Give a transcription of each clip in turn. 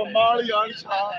बमाल यान शाह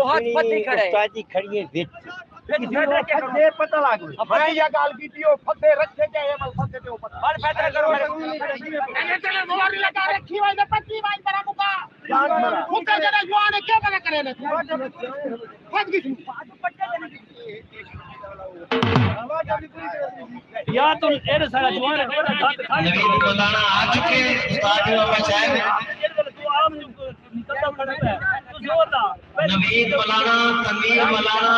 बहुत पति खड़े उस्ताद जी खड़ी है विच फते पता लाग मैं या गाल कीती ओ फते रखे के मल फते ते ऊपर और फैसला करो मैंने तेरे मोहर लगा रखी हुई है 25 बाई बड़ा मुका जान मारा मुका जरा जुआन है क्या पता करे ने फट गई या तो एरे सारा जुआन है नवीद मौलाना आ चुके उस्ताद जी वापस आए नवीद मौलाना तनवीर मौलाना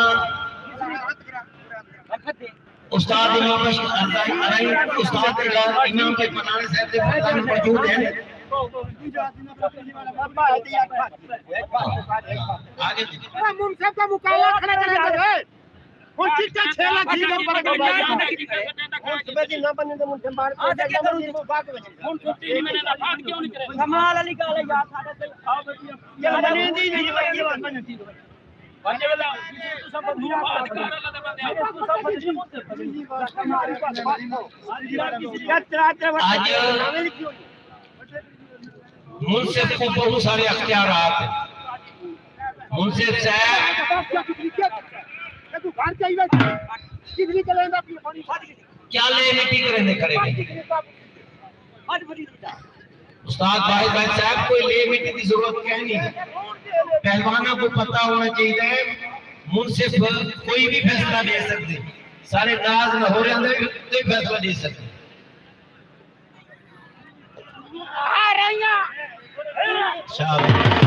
उस्ताद इमाम उस्ताद इमाम के मौलाना साहब के फरमान मौजूद हैं आगे मुमसा का मुकाबला खड़ा करने लगे कौन चीज का 6 लाख की पर ना बने तो मुझे मार के कौन छुट्टी मैंने ना भाग क्यों नहीं करे कमाल अली का ले यार साढ़े से ये बने दी नहीं ये बने दी बने वाला सब मुंह बात कर रहा था आज मुंसिफ को बहुत सारे अख्तियारात हैं मुंसिफ साहब तू घर चाहिए कितनी करेंगे अपनी पानी क्या ले मिट्टी करेंगे करेंगे उस्ताद वाहिद भाई साहब कोई ले मिट्टी की जरूरत क्या नहीं पहलवानों को पता होना चाहिए मुंसिफ कोई भी फैसला दे सकते सारे नाज न हो रहे अंदर कोई फैसला दे सकते आ रही हैं शाबाश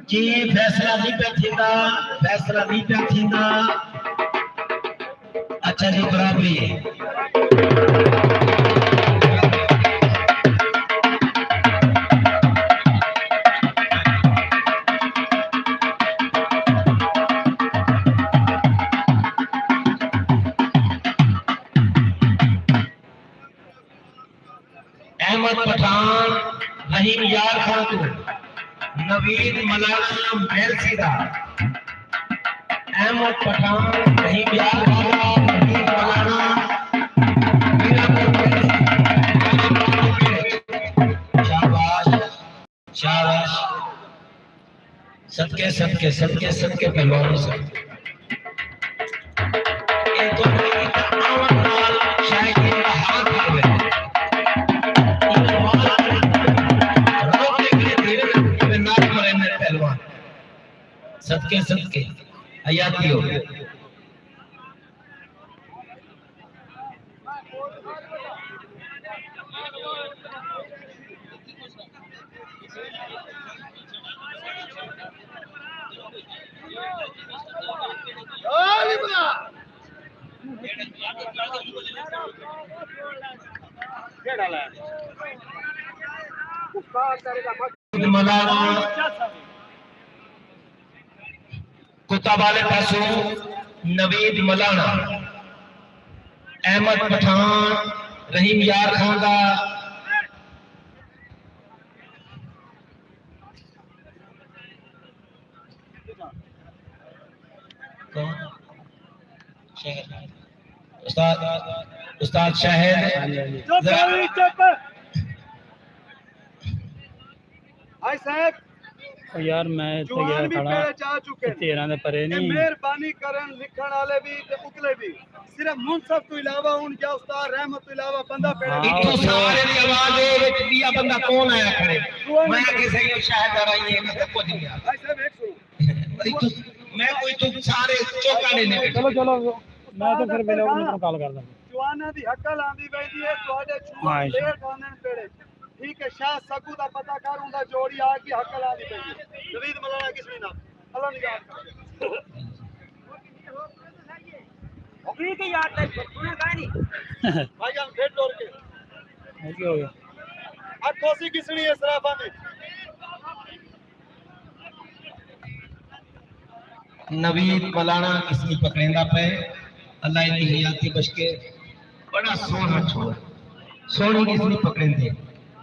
जी फैसला नहीं पे थींदा अच्छा जी बराबरी है अहमद पठान रहीम यार खान को नवीद मौलाना महल सीधा अहमद पठान रहीम यार खान नवीद मौलाना शाबाश शाबाश सदके सदके सदके सदके पहलवानों से ये दोनों की ताकत नाल शायद ये हाथ कर रहे हैं सदके सदके हयाती हो मौलाना कुत्ता वाले पासों नवीद मौलाना अहमद पठान रहीम यार खान का उस्ताद शाहिद भाई साहब यार मैं तो गया जुआन भी खड़ा पेड़े जा चुके हैं 13 ਦੇ ਪਰੇ ते ਨਹੀਂ मेहरबानी करन लिखण वाले भी ते उगले भी सिर्फ मुंसफ तो इलावा उन या उस्ताद रहमत तो इलावा बंदा पेड़ा हाँ। इतो सारे दी आवाज ए विच दिया बंदा कौन आया खड़े मैं किसे को शायद आ रही है मैं कुछ नहीं आ भाई साहब एक सुनो इतो मैं कोई तो सारे चौका देने ਚਲੋ ਚਲੋ ਮੈਂ ਤਾਂ ਫਿਰ ਵੇਲੇ ਉਹਨੂੰ ਕਾਲ ਕਰਦਾ जुआना दी हक्कल आंदी बैठी है ਤੁਹਾਡੇ हाँ, चूहा शेर खानन पेड़े ठीक है शाह सकू दा पता कर उंदा जोड़ी आ की हक्कल आंदी पई है नवीद मौलाना किसने ना अल्लाह निगाह ओकरी के यार तक सुना का नहीं भाई हम भेट तोड़ के ਇਹ ਕੀ ਹੋ ਗਿਆ अखोसी किसनी है सराफा में नवीद मौलाना किसनी पकड़ेंदा पे अल्लाह इन्हीं हयाती बच के बड़ा सोना छोड़ सोनी किसनी पकड़ेंदे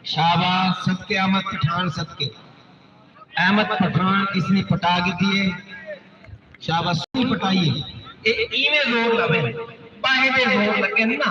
शाबाश सदके अहमद पठान सदके अहमद पठान किसनी पटा के दिए शाबाश सुनी पटाइए ए इवें जोर लवे बाहे दे जोर लगे ना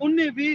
19-20